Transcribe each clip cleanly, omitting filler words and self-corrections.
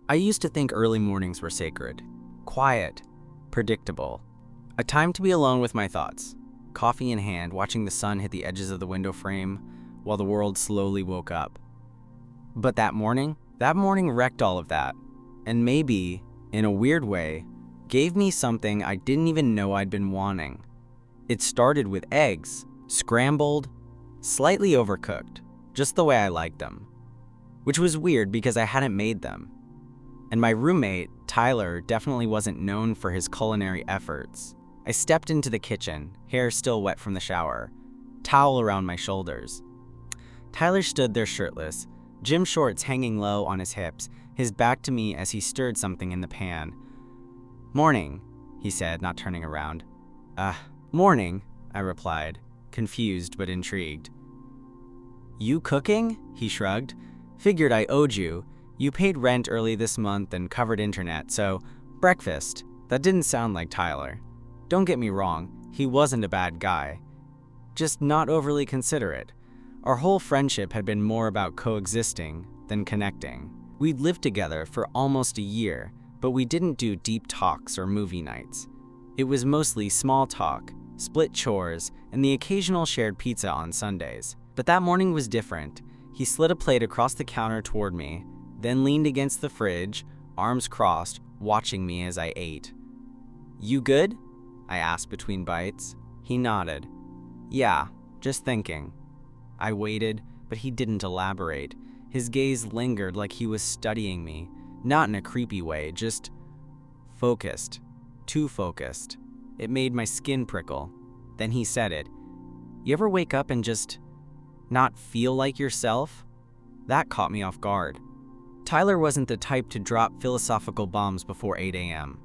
I used to think early mornings were sacred, quiet, predictable, a time to be alone with my thoughts, coffee in hand, watching the sun hit the edges of the window frame while the world slowly woke up. But that morning wrecked all of that, and maybe, in a weird way, gave me something I didn't even know I'd been wanting. It started with eggs, scrambled, slightly overcooked, just the way I liked them, which was weird because I hadn't made them. And my roommate, Tyler, definitely wasn't known for his culinary efforts. I stepped into the kitchen, hair still wet from the shower, towel around my shoulders. Tyler stood there shirtless, gym shorts hanging low on his hips, his back to me as he stirred something in the pan. "Morning," he said, not turning around. Morning," I replied, confused but intrigued. "You cooking?" he shrugged. "Figured I owed you. You paid rent early this month and covered internet, so breakfast." That didn't sound like Tyler. Don't get me wrong, he wasn't a bad guy. Just not overly considerate. Our whole friendship had been more about coexisting than connecting. We'd lived together for almost a year, but we didn't do deep talks or movie nights. It was mostly small talk, split chores, and the occasional shared pizza on Sundays. But that morning was different. He slid a plate across the counter toward me, then leaned against the fridge, arms crossed, watching me as I ate. "You good?" I asked between bites. He nodded. "Yeah, just thinking." I waited, but he didn't elaborate. His gaze lingered like he was studying me, not in a creepy way, just focused. Too focused. It made my skin prickle. Then he said it. "You ever wake up and just not feel like yourself?" That caught me off guard. Tyler wasn't the type to drop philosophical bombs before 8 a.m.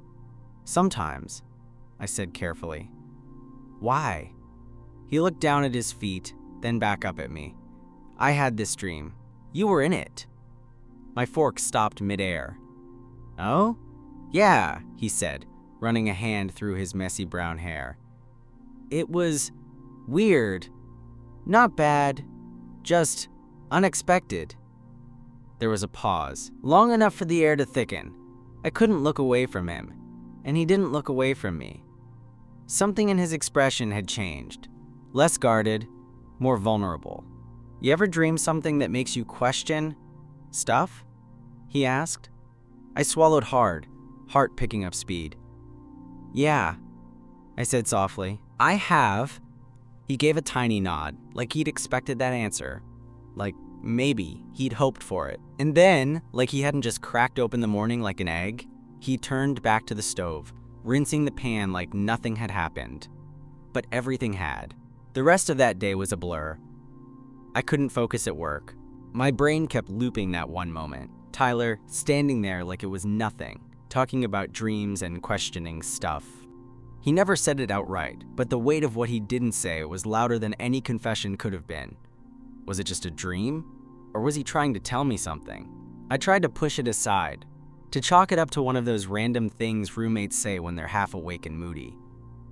"Sometimes," I said carefully. "Why?" He looked down at his feet, then back up at me. "I had this dream. You were in it." My fork stopped midair. "Oh? Yeah," he said, running a hand through his messy brown hair. "It was weird. Not bad. Just unexpected." There was a pause, long enough for the air to thicken. I couldn't look away from him, and he didn't look away from me. Something in his expression had changed. Less guarded, more vulnerable. "You ever dream something that makes you question stuff?" he asked. I swallowed hard, heart picking up speed. "Yeah," I said softly. "I have." He gave a tiny nod, like he'd expected that answer. Like maybe he'd hoped for it. And then, like he hadn't just cracked open the morning like an egg, he turned back to the stove, rinsing the pan like nothing had happened. But everything had. The rest of that day was a blur. I couldn't focus at work. My brain kept looping that one moment. Tyler standing there like it was nothing, talking about dreams and questioning stuff. He never said it outright, but the weight of what he didn't say was louder than any confession could have been. Was it just a dream? Or was he trying to tell me something? I tried to push it aside, to chalk it up to one of those random things roommates say when they're half awake and moody.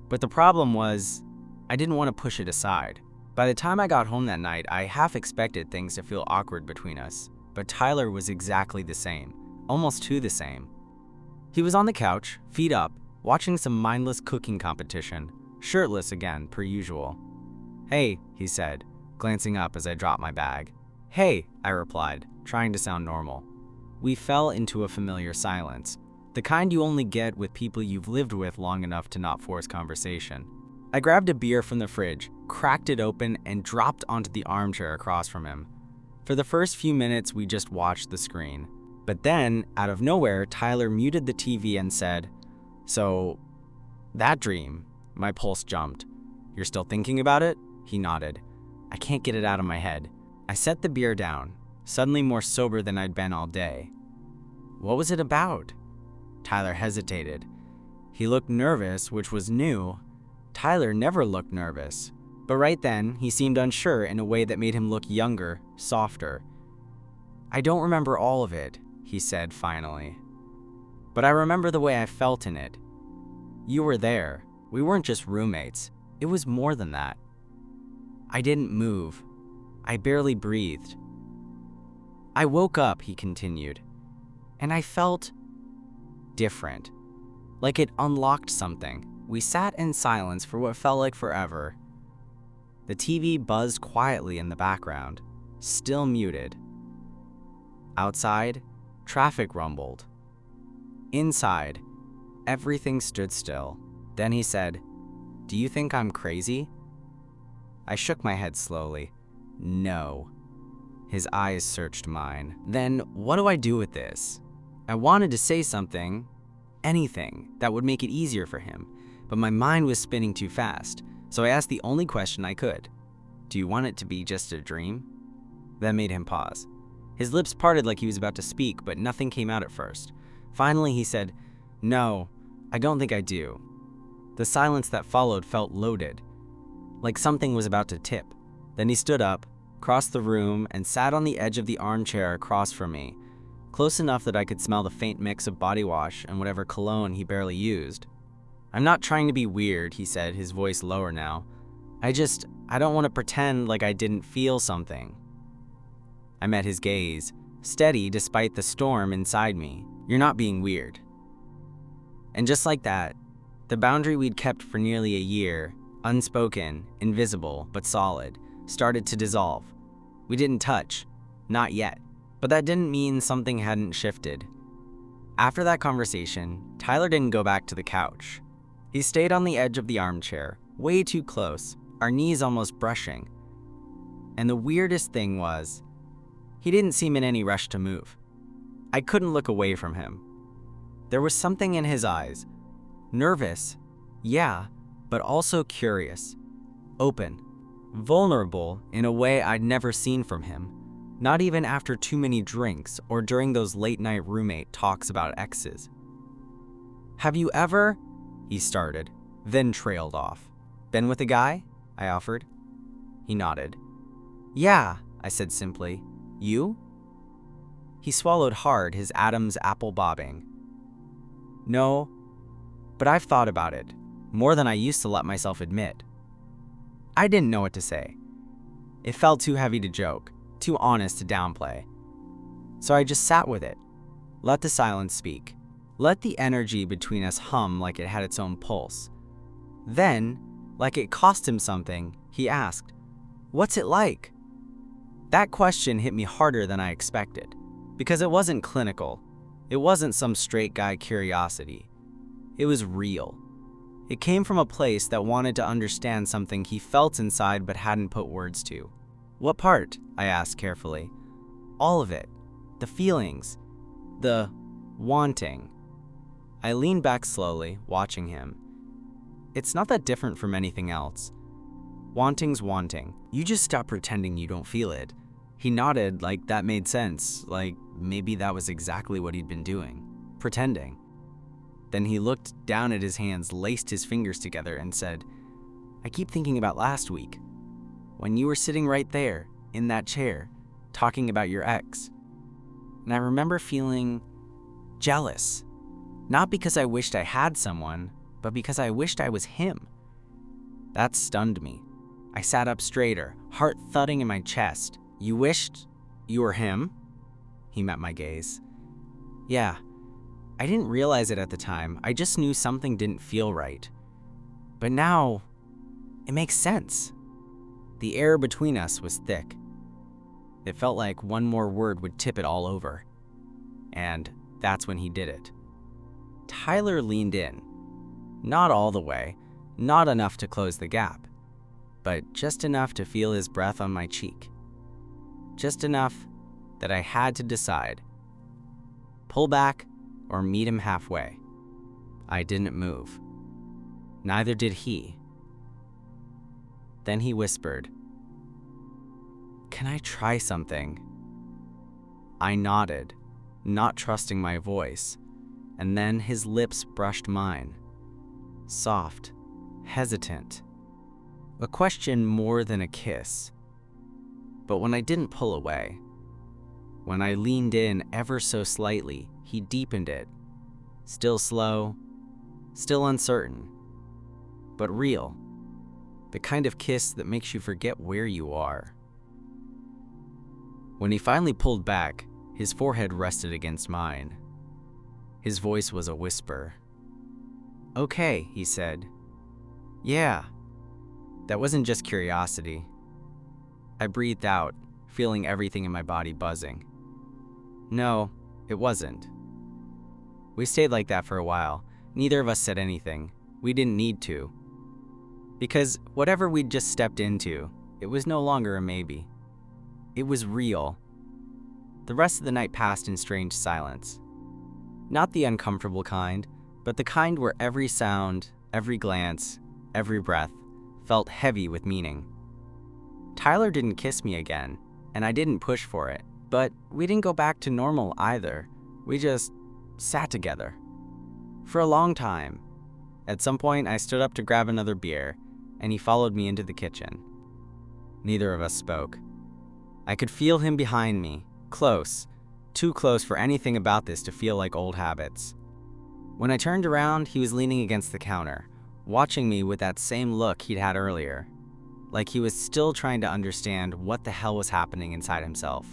But the problem was, I didn't want to push it aside. By the time I got home that night, I half expected things to feel awkward between us, but Tyler was exactly the same, almost too the same. He was on the couch, feet up, watching some mindless cooking competition, shirtless again, per usual. "Hey," he said, glancing up as I dropped my bag. "Hey," I replied, trying to sound normal. We fell into a familiar silence, the kind you only get with people you've lived with long enough to not force conversation. I grabbed a beer from the fridge, cracked it open, and dropped onto the armchair across from him. For the first few minutes, we just watched the screen. But then, out of nowhere, Tyler muted the TV and said, "So, that dream." My pulse jumped. "You're still thinking about it?" He nodded. "I can't get it out of my head." I set the beer down, suddenly more sober than I'd been all day. "What was it about?" Tyler hesitated. He looked nervous, which was new. Tyler never looked nervous. But right then, he seemed unsure in a way that made him look younger, softer. "I don't remember all of it," he said finally. "But I remember the way I felt in it. You were there. We weren't just roommates. It was more than that." I didn't move. I barely breathed. "I woke up," he continued. And I felt different, like it unlocked something. We sat in silence for what felt like forever. The TV buzzed quietly in the background, still muted. Outside, traffic rumbled. Inside, everything stood still. Then he said, "Do you think I'm crazy?" I shook my head slowly. No. His eyes searched mine. Then, what do I do with this? I wanted to say something, anything, that would make it easier for him, but my mind was spinning too fast, so I asked the only question I could. "Do you want it to be just a dream?" That made him pause. His lips parted like he was about to speak, but nothing came out at first. Finally, he said, "No, I don't think I do." The silence that followed felt loaded, like something was about to tip. Then he stood up, crossed the room, and sat on the edge of the armchair across from me, close enough that I could smell the faint mix of body wash and whatever cologne he barely used. "I'm not trying to be weird," he said, his voice lower now. I don't want to pretend like I didn't feel something." I met his gaze, steady despite the storm inside me. "You're not being weird." And just like that, the boundary we'd kept for nearly a year, unspoken, invisible, but solid, started to dissolve. We didn't touch, not yet, but that didn't mean something hadn't shifted. After that conversation, Tyler didn't go back to the couch. He stayed on the edge of the armchair, way too close, our knees almost brushing. And the weirdest thing was, he didn't seem in any rush to move. I couldn't look away from him. There was something in his eyes. Nervous, yeah, but also curious. Open. Vulnerable in a way I'd never seen from him. Not even after too many drinks or during those late-night roommate talks about exes. "Have you ever," he started, then trailed off. "Been with a guy?" I offered. He nodded. "Yeah," I said simply. "You?" He swallowed hard, his Adam's apple bobbing. "No, but I've thought about it, more than I used to let myself admit." I didn't know what to say. It felt too heavy to joke, too honest to downplay. So I just sat with it, let the silence speak, let the energy between us hum like it had its own pulse. Then, like it cost him something, he asked, "What's it like?" That question hit me harder than I expected, because it wasn't clinical. It wasn't some straight guy curiosity. It was real. It came from a place that wanted to understand something he felt inside but hadn't put words to. "What part?" I asked carefully. "All of it. The feelings. The wanting." I leaned back slowly, watching him. "It's not that different from anything else. Wanting's wanting. You just stop pretending you don't feel it." He nodded like that made sense, like maybe that was exactly what he'd been doing. Pretending. Then he looked down at his hands, laced his fingers together, and said, "I keep thinking about last week, when you were sitting right there, in that chair, talking about your ex. And I remember feeling jealous. Not because I wished I had someone, but because I wished I was him." That stunned me. I sat up straighter, heart thudding in my chest. "You wished you were him?" He met my gaze. "Yeah. I didn't realize it at the time. I just knew something didn't feel right. But now, it makes sense." The air between us was thick. It felt like one more word would tip it all over. And that's when he did it. Tyler leaned in. Not all the way, not enough to close the gap, but just enough to feel his breath on my cheek. Just enough that I had to decide. Pull back or meet him halfway. I didn't move. Neither did he. Then he whispered, "Can I try something?" I nodded, not trusting my voice, and then his lips brushed mine. Soft, hesitant. A question more than a kiss. But when I didn't pull away, when I leaned in ever so slightly, he deepened it. Still slow, still uncertain, but real. The kind of kiss that makes you forget where you are. When he finally pulled back, his forehead rested against mine. His voice was a whisper. "Okay," he said. "Yeah." That wasn't just curiosity. I breathed out, feeling everything in my body buzzing. No, it wasn't. We stayed like that for a while. Neither of us said anything. We didn't need to. Because whatever we'd just stepped into, it was no longer a maybe. It was real. The rest of the night passed in strange silence. Not the uncomfortable kind, but the kind where every sound, every glance, every breath felt heavy with meaning. Tyler didn't kiss me again, and I didn't push for it, but we didn't go back to normal either. We just sat together. For a long time. At some point, I stood up to grab another beer, and he followed me into the kitchen. Neither of us spoke. I could feel him behind me, close, too close for anything about this to feel like old habits. When I turned around, he was leaning against the counter, watching me with that same look he'd had earlier, like he was still trying to understand what the hell was happening inside himself.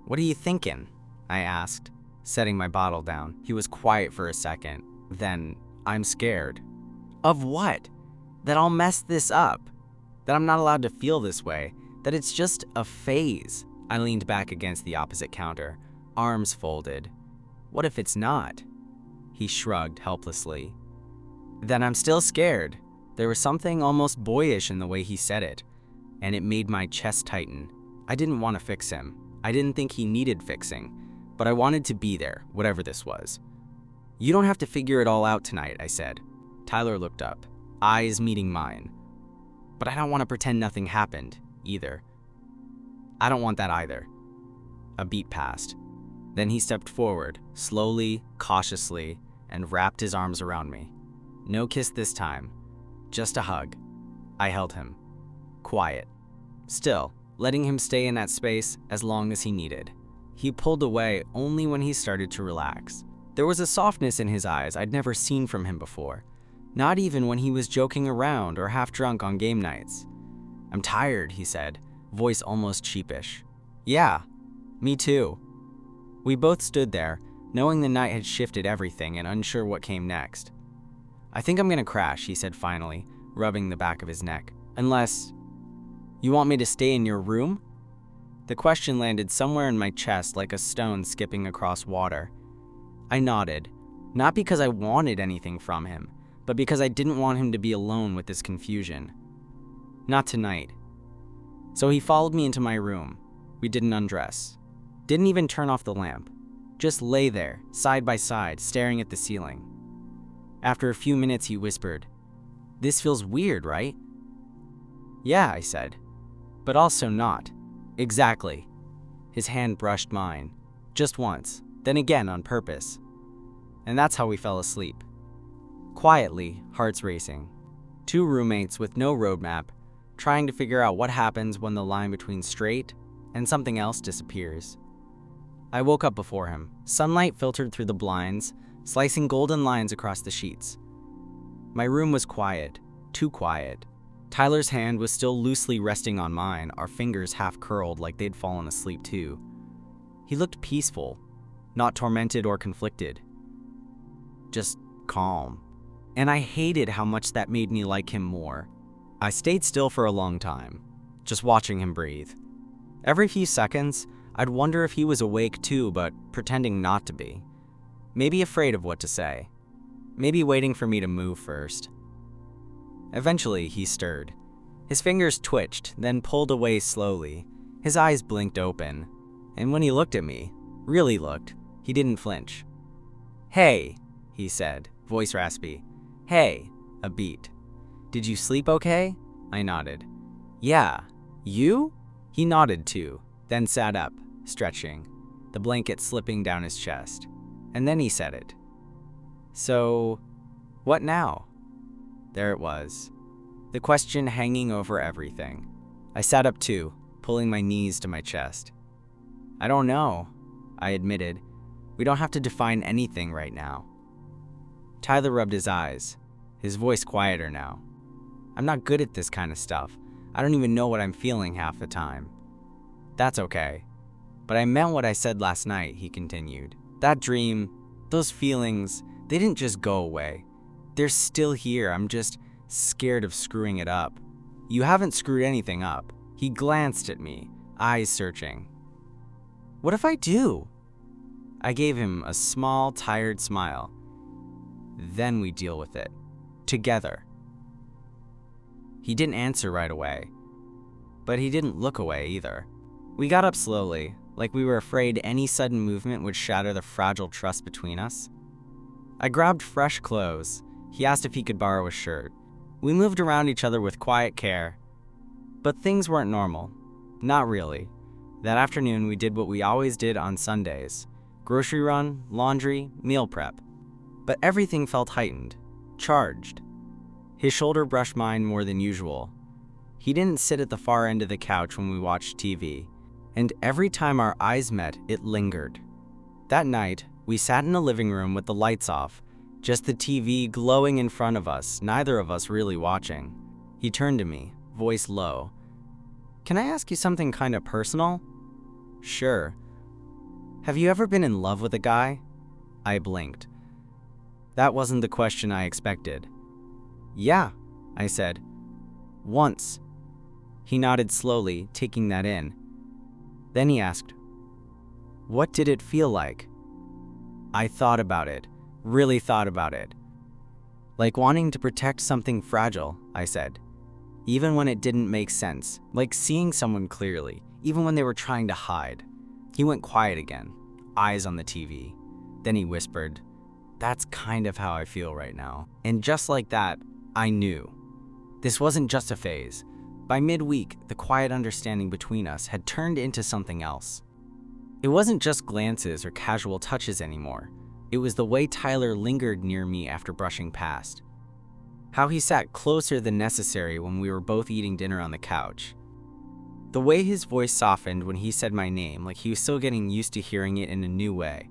"What are you thinking?" I asked, setting my bottle down. He was quiet for a second. Then, "I'm scared." "Of what? That I'll mess this up? That I'm not allowed to feel this way? That it's just a phase?" I leaned back against the opposite counter, arms folded. "What if it's not?" He shrugged helplessly. "Then I'm still scared." There was something almost boyish in the way he said it, and it made my chest tighten. I didn't want to fix him. I didn't think he needed fixing, but I wanted to be there, whatever this was. "You don't have to figure it all out tonight," I said. Tyler looked up, eyes meeting mine. "But I don't want to pretend nothing happened, either." "I don't want that either." A beat passed. Then he stepped forward, slowly, cautiously, and wrapped his arms around me. No kiss this time, just a hug. I held him. Quiet. Still, letting him stay in that space as long as he needed. He pulled away only when he started to relax. There was a softness in his eyes I'd never seen from him before, not even when he was joking around or half drunk on game nights. "I'm tired," he said, voice almost sheepish. "Yeah, me too." We both stood there, knowing the night had shifted everything and unsure what came next. "I think I'm gonna crash," he said finally, rubbing the back of his neck. "Unless... you want me to stay in your room?" The question landed somewhere in my chest like a stone skipping across water. I nodded, not because I wanted anything from him, but because I didn't want him to be alone with this confusion. Not tonight. So he followed me into my room. We didn't undress. Didn't even turn off the lamp. Just lay there, side by side, staring at the ceiling. After a few minutes, he whispered, "This feels weird, right?" "Yeah," I said, "but also not." "Exactly." His hand brushed mine, just once, then again on purpose. And that's how we fell asleep. Quietly, hearts racing. Two roommates with no roadmap, trying to figure out what happens when the line between straight and something else disappears. I woke up before him. Sunlight filtered through the blinds, slicing golden lines across the sheets. My room was quiet, too quiet. Tyler's hand was still loosely resting on mine, our fingers half curled like they'd fallen asleep too. He looked peaceful, not tormented or conflicted. Just calm. And I hated how much that made me like him more. I stayed still for a long time, just watching him breathe. Every few seconds, I'd wonder if he was awake too, but pretending not to be. Maybe afraid of what to say. Maybe waiting for me to move first. Eventually, he stirred. His fingers twitched, then pulled away slowly. His eyes blinked open. And when he looked at me, really looked, he didn't flinch. "Hey," he said, voice raspy. "Hey," a beat. "Did you sleep okay?" I nodded. "Yeah. You?" He nodded too, then sat up, stretching, the blanket slipping down his chest. And then he said it. "So, what now?" There it was, the question hanging over everything. I sat up too, pulling my knees to my chest. "I don't know," I admitted. "We don't have to define anything right now." Tyler rubbed his eyes, his voice quieter now. "I'm not good at this kind of stuff. I don't even know what I'm feeling half the time." "That's okay. But I meant what I said last night," he continued. "That dream, Those feelings, they didn't just go away. They're still here. I'm just scared of screwing it up. You haven't screwed anything up. He glanced at me, eyes searching. What if I do? I gave him a small, tired smile. Then we deal with it. Together. He didn't answer right away, but he didn't look away either. We got up slowly, like we were afraid any sudden movement would shatter the fragile trust between us. I grabbed fresh clothes. He asked if he could borrow a shirt. We moved around each other with quiet care. But things weren't normal. Not really. That afternoon, we did what we always did on Sundays. Grocery run, laundry, meal prep. But everything felt heightened, charged. His shoulder brushed mine more than usual. He didn't sit at the far end of the couch when we watched TV, and every time our eyes met, it lingered. That night, we sat in the living room with the lights off, just the TV glowing in front of us, neither of us really watching. He turned to me, voice low. Can I ask you something kind of personal? Sure. Have you ever been in love with a guy? I blinked. That wasn't the question I expected. Yeah, I said. Once. He nodded slowly, taking that in. Then he asked, what did it feel like? I thought about it, really thought about it. Like wanting to protect something fragile, I said. Even when it didn't make sense, like seeing someone clearly, even when they were trying to hide. He went quiet again, eyes on the TV. Then he whispered, that's kind of how I feel right now. And just like that, I knew. This wasn't just a phase. By midweek, the quiet understanding between us had turned into something else. It wasn't just glances or casual touches anymore. It was the way Tyler lingered near me after brushing past. How he sat closer than necessary when we were both eating dinner on the couch. The way his voice softened when he said my name, like he was still getting used to hearing it in a new way.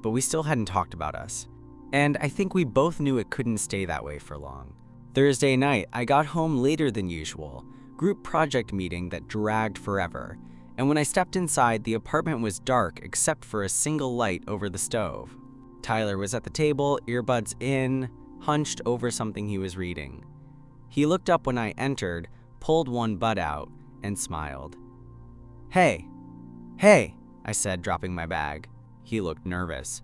But we still hadn't talked about us. And I think we both knew it couldn't stay that way for long. Thursday night, I got home later than usual. Group project meeting that dragged forever. And when I stepped inside, the apartment was dark except for a single light over the stove. Tyler was at the table, earbuds in, hunched over something he was reading. He looked up when I entered, pulled one bud out, and smiled. Hey, I said, dropping my bag. He looked nervous,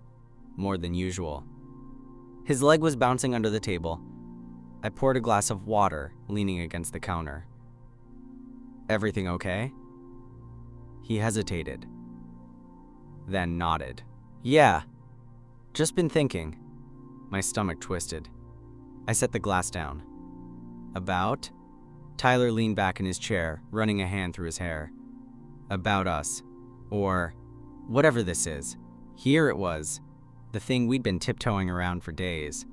more than usual. His leg was bouncing under the table. I poured a glass of water, leaning against the counter. Everything okay? He hesitated, then nodded. Yeah, just been thinking. My stomach twisted. I set the glass down. About? Tyler leaned back in his chair, running a hand through his hair. About us. Or whatever this is. Here it was, the thing we'd been tiptoeing around for days.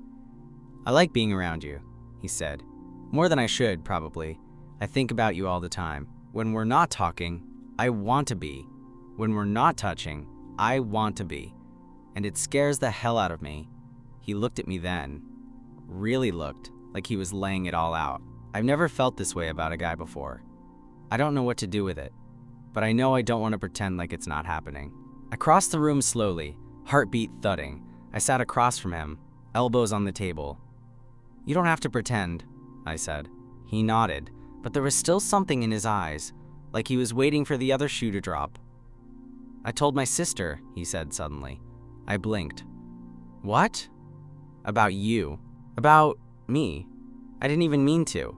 I like being around you, he said. More than I should, probably. I think about you all the time. When we're not talking, I want to be. When we're not touching, I want to be. And it scares the hell out of me. He looked at me then. Really looked, like he was laying it all out. I've never felt this way about a guy before. I don't know what to do with it, but I know I don't want to pretend like it's not happening. I crossed the room slowly, heartbeat thudding. I sat across from him, elbows on the table. You don't have to pretend, I said. He nodded, but there was still something in his eyes, like he was waiting for the other shoe to drop. I told my sister, he said suddenly. I blinked. What? About you. About me. I didn't even mean to.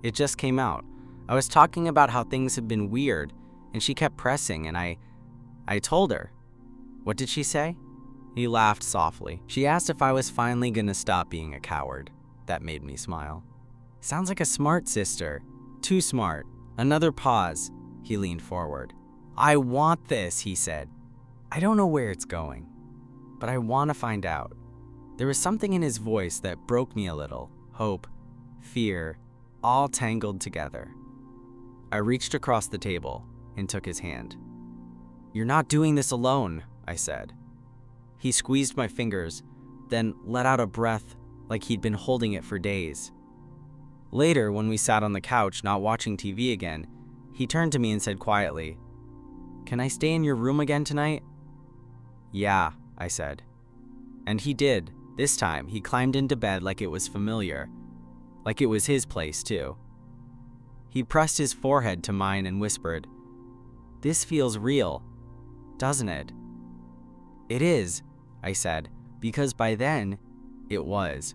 It just came out. I was talking about how things had been weird, and she kept pressing, and I told her. What did she say? He laughed softly. She asked if I was finally gonna stop being a coward. That made me smile. Sounds like a smart sister. Too smart. Another pause. He leaned forward. I want this, he said. I don't know where it's going, but I want to find out. There was something in his voice that broke me a little. Hope, fear, all tangled together. I reached across the table and took his hand. You're not doing this alone, I said. He squeezed my fingers, then let out a breath like he'd been holding it for days. Later, when we sat on the couch not watching TV again, he turned to me and said quietly, Can I stay in your room again tonight? Yeah, I said. And he did. This time, he climbed into bed like it was familiar. Like it was his place, too. He pressed his forehead to mine and whispered, "This feels real, doesn't it?" "It is," I said, because by then, it was.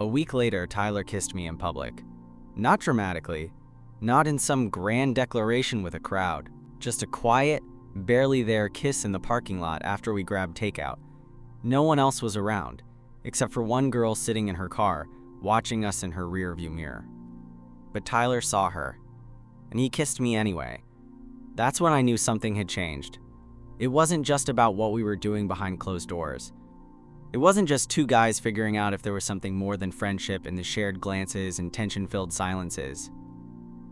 A week later, Tyler kissed me in public. Not dramatically, not in some grand declaration with a crowd, just a quiet, barely there kiss in the parking lot after we grabbed takeout. No one else was around, except for one girl sitting in her car, watching us in her rearview mirror. But Tyler saw her, and he kissed me anyway. That's when I knew something had changed. It wasn't just about what we were doing behind closed doors. It wasn't just two guys figuring out if there was something more than friendship in the shared glances and tension-filled silences.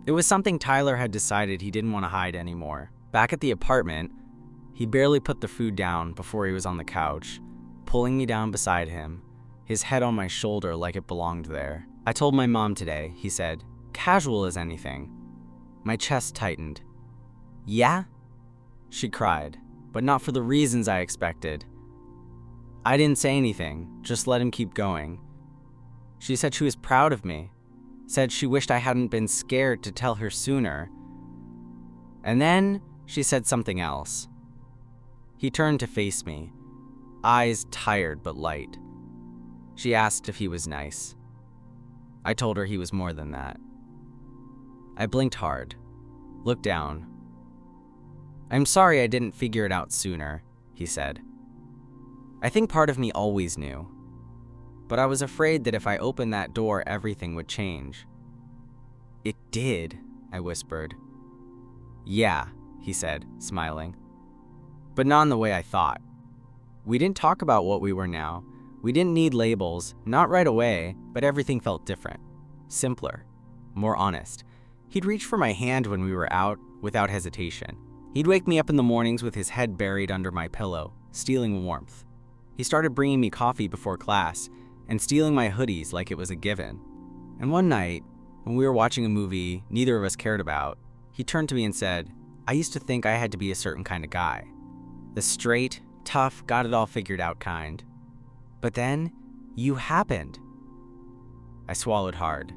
It was something Tyler had decided he didn't want to hide anymore. Back at the apartment, he barely put the food down before he was on the couch, pulling me down beside him, his head on my shoulder like it belonged there. "I told my mom today," he said, casual as anything. My chest tightened. "Yeah?" she cried, but not for the reasons I expected. I didn't say anything, just let him keep going. She said she was proud of me, said she wished I hadn't been scared to tell her sooner. And then she said something else. He turned to face me, eyes tired but light. She asked if he was nice. I told her he was more than that. I blinked hard, looked down. "I'm sorry I didn't figure it out sooner," he said. I think part of me always knew, but I was afraid that if I opened that door, everything would change. "It did," I whispered. "Yeah," he said, smiling. But not in the way I thought. We didn't talk about what we were now. We didn't need labels, not right away, but everything felt different, simpler, more honest. He'd reach for my hand when we were out, without hesitation. He'd wake me up in the mornings with his head buried under my pillow, stealing warmth. He started bringing me coffee before class and stealing my hoodies like it was a given. And one night, when we were watching a movie neither of us cared about, he turned to me and said, "I used to think I had to be a certain kind of guy. The straight, tough, got it all figured out kind. But then, you happened." I swallowed hard.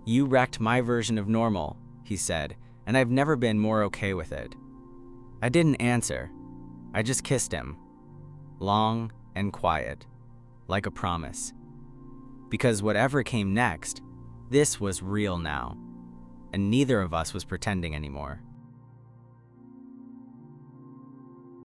"You wrecked my version of normal," he said, and I've never been more okay with it. I didn't answer. I just kissed him. Long and quiet, like a promise. Because whatever came next, this was real now, and neither of us was pretending anymore.